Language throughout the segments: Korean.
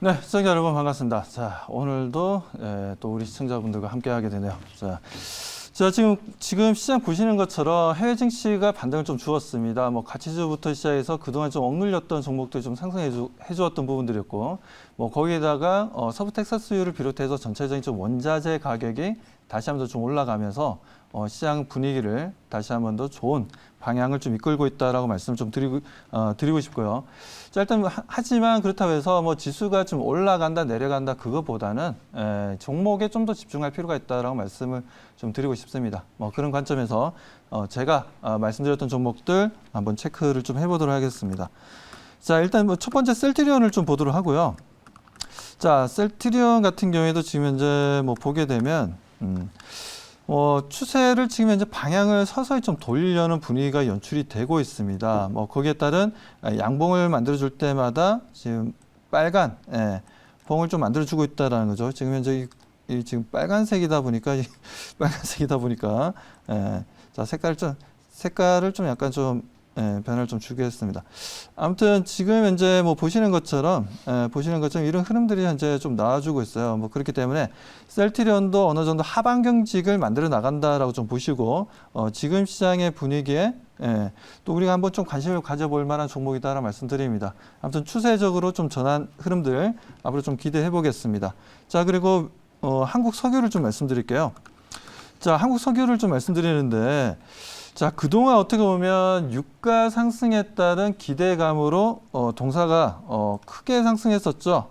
네, 시청자 여러분 반갑습니다. 자, 오늘도 또 우리 시청자분들과 함께하게 되네요. 자, 지금 시장 보시는 것처럼 해외 증시가 반등을 좀 주었습니다. 뭐 가치주부터 시작해서 그동안 좀 억눌렸던 종목들이 좀 상승해 주었던 부분들이었고, 뭐 거기에다가 서부 텍사스유를 비롯해서 전체적인 좀 원자재 가격이 다시 한번 더 좀 올라가면서 시장 분위기를 다시 한번 더 좋은 방향을 좀 이끌고 있다라고 말씀을 좀 드리고 싶고요. 자, 일단 하지만 그렇다고 해서 뭐 지수가 좀 올라간다 내려간다 그것보다는 종목에 좀 더 집중할 필요가 있다라고 말씀을 좀 드리고 싶습니다. 뭐 그런 관점에서 제가 말씀드렸던 종목들 한번 체크를 좀 해보도록 하겠습니다. 자, 일단 뭐 첫 번째 셀트리온을 좀 보도록 하고요. 자, 셀트리온 같은 경우에도 지금 현재 뭐 보게 되면 추세를 지금 현재 방향을 서서히 좀 돌리려는 분위기가 연출이 되고 있습니다. 뭐 거기에 따른 양봉을 만들어줄 때마다 지금 빨간 봉을 좀 만들어주고 있다라는 거죠. 지금 현재 지금 빨간색이다 보니까 자 색깔을 좀 약간 좀 변화를 좀 주겠습니다. 아무튼 지금 현재 뭐 보시는 것처럼 이런 흐름들이 현재 좀 나와주고 있어요. 뭐 그렇기 때문에 셀트리온도 어느 정도 하방 경직을 만들어 나간다라고 좀 보시고 지금 시장의 분위기에 또 우리가 한번 좀 관심을 가져볼 만한 종목이다라고 말씀드립니다. 아무튼 추세적으로 좀 전환 흐름들 앞으로 좀 기대해 보겠습니다. 자, 그리고 한국 석유를 좀 말씀드릴게요. 자, 한국 석유를 좀 말씀드리는데. 자, 그동안 어떻게 보면 유가 상승에 따른 기대감으로 동사가 크게 상승했었죠.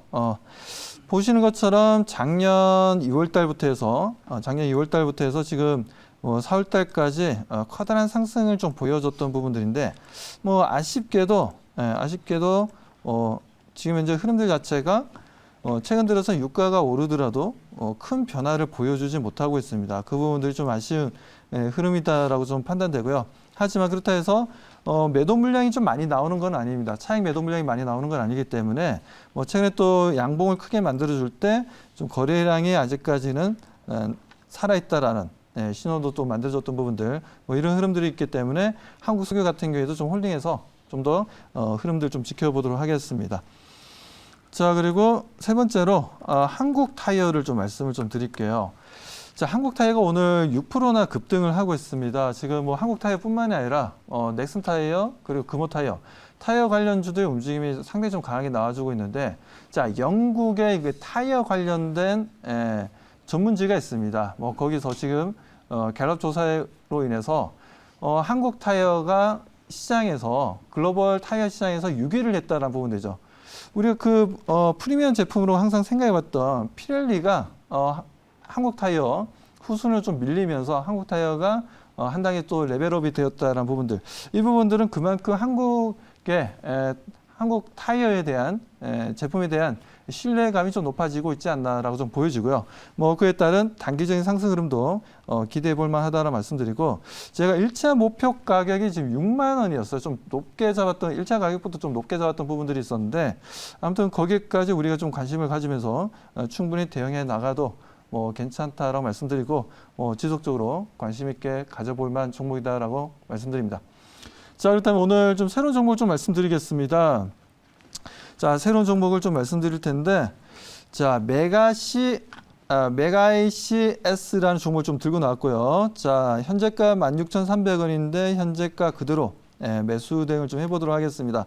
보시는 것처럼 작년 2월 달부터 해서 지금 4월 달까지 커다란 상승을 좀 보여줬던 부분들인데 뭐 아쉽게도 지금 현재 흐름들 자체가 최근 들어서 유가가 오르더라도 큰 변화를 보여주지 못하고 있습니다. 그 부분들이 좀 아쉬운 흐름이다라고 좀 판단되고요. 하지만 그렇다 해서 매도 물량이 좀 많이 나오는 건 아닙니다. 차익 매도 물량이 많이 나오는 건 아니기 때문에 뭐 최근에 또 양봉을 크게 만들어줄 때 좀 거래량이 아직까지는 살아있다라는 신호도 또 만들어줬던 부분들 뭐 이런 흐름들이 있기 때문에 한국 석유 같은 경우에도 좀 홀딩해서 좀 더 흐름들 좀 지켜보도록 하겠습니다. 자, 그리고 세 번째로 한국 타이어를 좀 말씀을 좀 드릴게요. 자, 한국 타이어가 오늘 6%나 급등을 하고 있습니다. 지금 뭐 한국 타이어뿐만이 아니라 넥슨 타이어 그리고 금호 타이어 관련주들의 움직임이 상당히 좀 강하게 나와주고 있는데, 자, 영국의 그 타이어 관련된 전문지가 있습니다. 뭐 거기서 지금 갤럽 조사로 인해서 한국 타이어가 글로벌 타이어 시장에서 6위를 했다는 부분이죠. 우리가 프리미엄 제품으로 항상 생각해봤던 피렐리가 한국 타이어 후순을 좀 밀리면서 한국 타이어가 한 단계 또 레벨업이 되었다는 부분들, 이 부분들은 그만큼 한국 타이어에 대한 제품에 대한 신뢰감이 좀 높아지고 있지 않나라고 좀 보여지고요. 뭐 그에 따른 단기적인 상승 흐름도 기대해 볼 만하다라는 말씀드리고, 제가 1차 목표 가격이 지금 6만 원이었어요. 좀 높게 잡았던 1차 가격부터 좀 높게 잡았던 부분들이 있었는데, 아무튼 거기까지 우리가 좀 관심을 가지면서 충분히 대응해 나가도 뭐 괜찮다라고 말씀드리고 지속적으로 관심 있게 가져볼 만한 종목이다라고 말씀드립니다. 자, 그렇다면 오늘 좀 새로운 종목을 좀 말씀드리겠습니다. 자, 새로운 종목을 좀 말씀드릴 텐데, 자, 메가ICS라는 종목을 좀 들고 나왔고요. 자, 현재가 16,300원인데 현재가 그대로 매수 대응을 좀 해보도록 하겠습니다.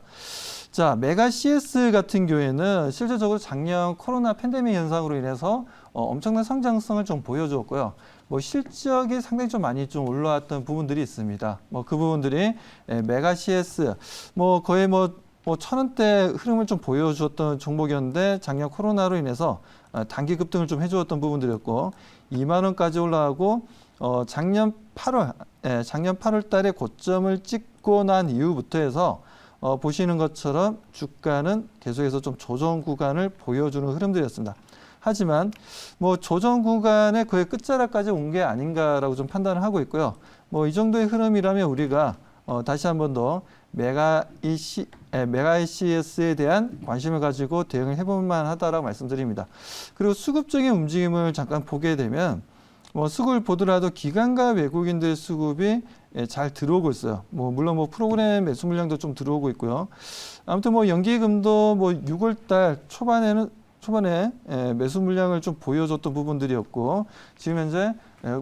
자, 메가CS 같은 경우에는 실질적으로 작년 코로나 팬데믹 현상으로 인해서 엄청난 성장성을 좀 보여주었고요. 뭐 실적이 상당히 좀 많이 좀 올라왔던 부분들이 있습니다. 뭐 그 부분들이 메가CS 뭐 거의 뭐 1,000원대 흐름을 좀 보여주었던 종목이었는데, 작년 코로나로 인해서 단기 급등을 좀 해주었던 부분들이었고 2만 원까지 올라가고 작년 8월 달에 고점을 찍고 난 이후부터 해서 보시는 것처럼 주가는 계속해서 좀 조정 구간을 보여주는 흐름들이었습니다. 하지만 뭐 조정 구간의 거의 끝자락까지 온 게 아닌가라고 좀 판단을 하고 있고요. 뭐 이 정도의 흐름이라면 우리가 다시 한번 더 메가ICS에 대한 관심을 가지고 대응을 해볼 만하다라고 말씀드립니다. 그리고 수급적인 움직임을 잠깐 보게 되면 뭐 수급을 보더라도 기관과 외국인들의 수급이 잘 들어오고 있어요. 뭐 물론 뭐 프로그램 매수 물량도 좀 들어오고 있고요. 아무튼 뭐 연기금도 뭐 6월 달 초반에는 초반에 매수 물량을 좀 보여줬던 부분들이었고 지금 현재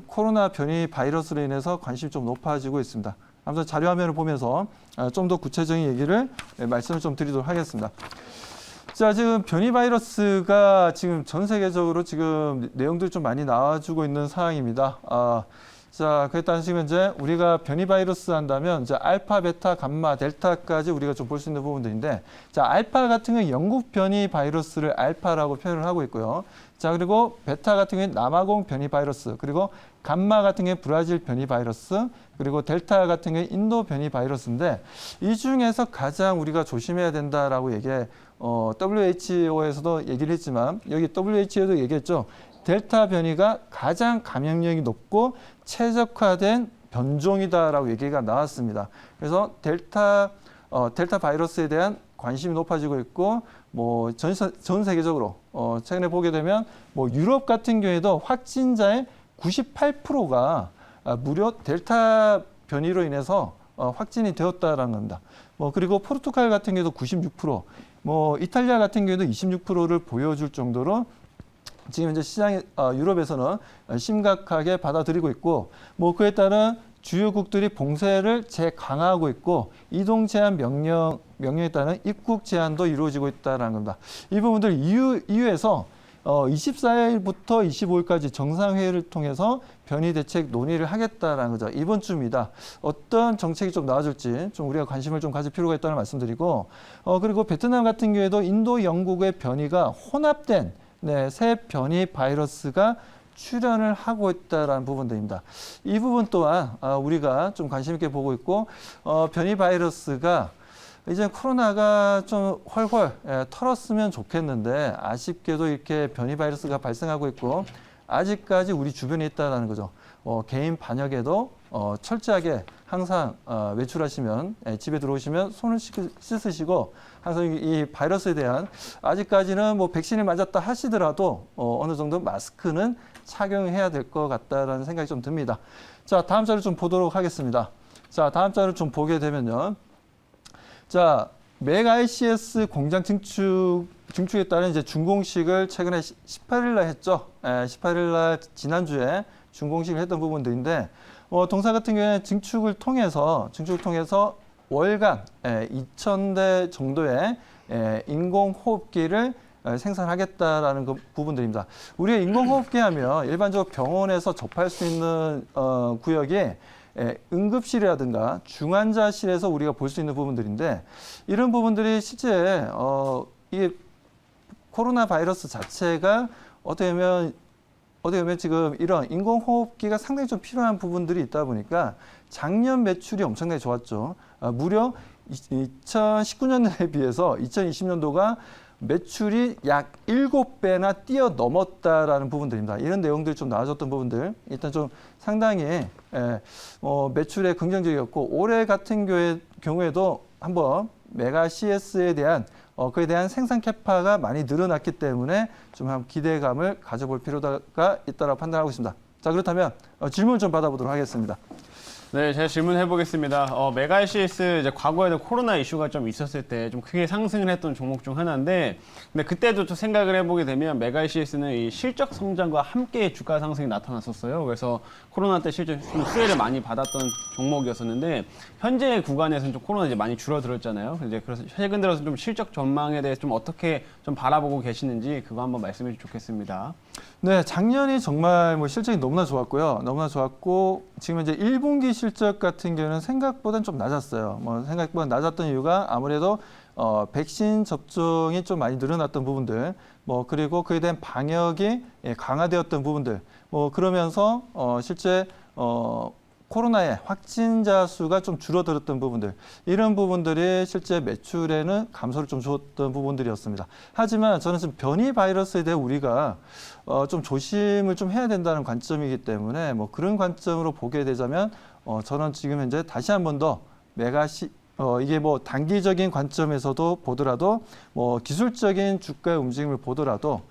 코로나 변이 바이러스로 인해서 관심이 좀 높아지고 있습니다. 아무튼 자료 화면을 보면서 좀 더 구체적인 얘기를 말씀을 좀 드리도록 하겠습니다. 자, 지금 변이 바이러스가 지금 전 세계적으로 지금 내용들이 좀 많이 나와주고 있는 상황입니다. 자, 그에 따라서 지금 이제 우리가 변이 바이러스 한다면 이제 알파, 베타, 감마, 델타까지 우리가 좀 볼 수 있는 부분들인데, 자, 알파 같은 경우는 영국 변이 바이러스를 알파라고 표현을 하고 있고요. 자, 그리고 베타 같은 경우는 남아공 변이 바이러스, 그리고 감마 같은 경우는 브라질 변이 바이러스, 그리고 델타 같은 경우는 인도 변이 바이러스인데 이 중에서 가장 우리가 조심해야 된다라고 WHO에서도 얘기를 했지만 여기 WHO도 얘기했죠. 델타 변이가 가장 감염력이 높고 최적화된 변종이다라고 얘기가 나왔습니다. 그래서 델타 바이러스에 대한 관심이 높아지고 있고, 뭐 전 세계적으로 최근에 보게 되면 뭐 유럽 같은 경우에도 확진자의 98%가 무려 델타 변이로 인해서 확진이 되었다라는 겁니다. 그리고 포르투갈 같은 경우도 96%, 이탈리아 같은 경우도 26%를 보여줄 정도로 지금 현재 시장에 유럽에서는 심각하게 받아들이고 있고, 그에 따른 주요국들이 봉쇄를 재강화하고 있고 이동 제한 명령에 따른 입국 제한도 이루어지고 있다는 겁니다. 이 부분들 EU에서 24일부터 25일까지 정상회의를 통해서 변이 대책 논의를 하겠다라는 거죠. 이번 주입니다. 어떤 정책이 좀 나와줄지 좀 우리가 관심을 좀 가질 필요가 있다는 말씀드리고, 그리고 베트남 같은 경우에도 인도, 영국의 변이가 혼합된 새 변이 바이러스가 출현을 하고 있다는 부분들입니다. 이 부분 또한 우리가 좀 관심 있게 보고 있고, 변이 바이러스가 이제 코로나가 좀 훨훨 털었으면 좋겠는데 아쉽게도 이렇게 변이 바이러스가 발생하고 있고 아직까지 우리 주변에 있다는 거죠. 개인 반역에도 철저하게 항상 외출하시면 집에 들어오시면 손을 씻으시고 항상 이 바이러스에 대한 아직까지는 뭐 백신을 맞았다 하시더라도 어느 정도 마스크는 착용해야 될 것 같다라는 생각이 좀 듭니다. 자, 다음 자료 좀 보도록 하겠습니다. 자, 다음 자료 좀 보게 되면요. 자, 맥 ICS 공장 증축에 따른 이제 준공식을 최근에 18일 날 했죠. 18일 날 지난주에 준공식을 했던 부분들인데, 동사 같은 경우에는 증축을 통해서 월간 2,000대 정도의 인공호흡기를 생산하겠다라는 그 부분들입니다. 우리가 인공호흡기 하면 일반적으로 병원에서 접할 수 있는 구역이 응급실이라든가 중환자실에서 우리가 볼 수 있는 부분들인데, 이런 부분들이 실제 이게 코로나 바이러스 자체가 어떻게 보면 지금 이런 인공호흡기가 상당히 좀 필요한 부분들이 있다 보니까 작년 매출이 엄청나게 좋았죠. 무려 2019년도에 비해서 2020년도가 매출이 약 7배나 뛰어넘었다라는 부분들입니다. 이런 내용들이 좀 나와줬던 부분들, 일단 좀 상당히 매출에 긍정적이었고, 올해 같은 경우에도 한번 메가 CS에 대한 그에 대한 생산 캐파가 많이 늘어났기 때문에 좀 한번 기대감을 가져볼 필요가 있다고 판단하고 있습니다. 자, 그렇다면 질문 좀 받아보도록 하겠습니다. 네, 제가 질문해 보겠습니다. 메가 ICS 이제 과거에도 코로나 이슈가 좀 있었을 때 좀 크게 상승을 했던 종목 중 하나인데, 근데 그때도 좀 생각을 해보게 되면 메가 ICS는 이 실적 성장과 함께 주가 상승이 나타났었어요. 그래서 코로나 때 실제 좀 수혜를 많이 받았던 종목이었었는데, 현재 구간에서는 좀 코로나 이제 많이 줄어들었잖아요. 그래서 최근 들어서 좀 실적 전망에 대해서 좀 어떻게 좀 바라보고 계시는지 그거 한번 말씀해 주시면 좋겠습니다. 네, 작년이 정말 실적이 너무나 좋았고요. 너무나 좋았고, 지금 이제 1분기 실적 같은 경우는 생각보다는 좀 낮았어요. 생각보다 낮았던 이유가 아무래도 백신 접종이 좀 많이 늘어났던 부분들, 그리고 그에 대한 방역이 강화되었던 부분들, 그러면서 실제 코로나의 확진자 수가 좀 줄어들었던 부분들, 이런 부분들이 실제 매출에는 감소를 좀 주었던 부분들이었습니다. 하지만 저는 지금 변이 바이러스에 대해 우리가 좀 조심을 좀 해야 된다는 관점이기 때문에 그런 관점으로 보게 되자면 저는 지금 현재 다시 한 번 더 메가 이게 뭐 단기적인 관점에서도 보더라도 뭐 기술적인 주가의 움직임을 보더라도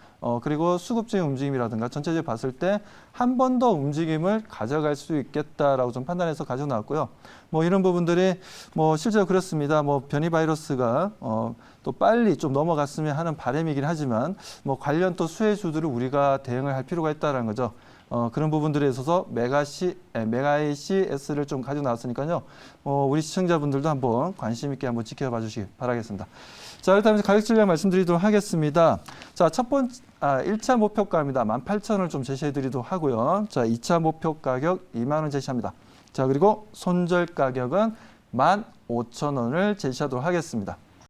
그리고 수급적인 움직임이라든가 전체적으로 봤을 때 한 번 더 움직임을 가져갈 수 있겠다라고 좀 판단해서 가져 나왔고요. 뭐 이런 부분들이 뭐 실제로 그렇습니다. 뭐 변이 바이러스가 또 빨리 좀 넘어갔으면 하는 바람이긴 하지만 뭐 관련 또 수혜주들을 우리가 대응을 할 필요가 있다는 거죠. 그런 부분들에 있어서 메가ICS를 좀 가지고 나왔으니까요. 우리 시청자분들도 한번 관심 있게 한번 지켜봐 주시기 바라겠습니다. 자, 그렇다면 가격 전략 말씀드리도록 하겠습니다. 자, 첫 번째, 1차 목표가입니다. 18,000원을 좀 제시해 드리도록 하고요. 자, 2차 목표 가격 2만 원 제시합니다. 자, 그리고 손절 가격은 15,000원을 제시하도록 하겠습니다.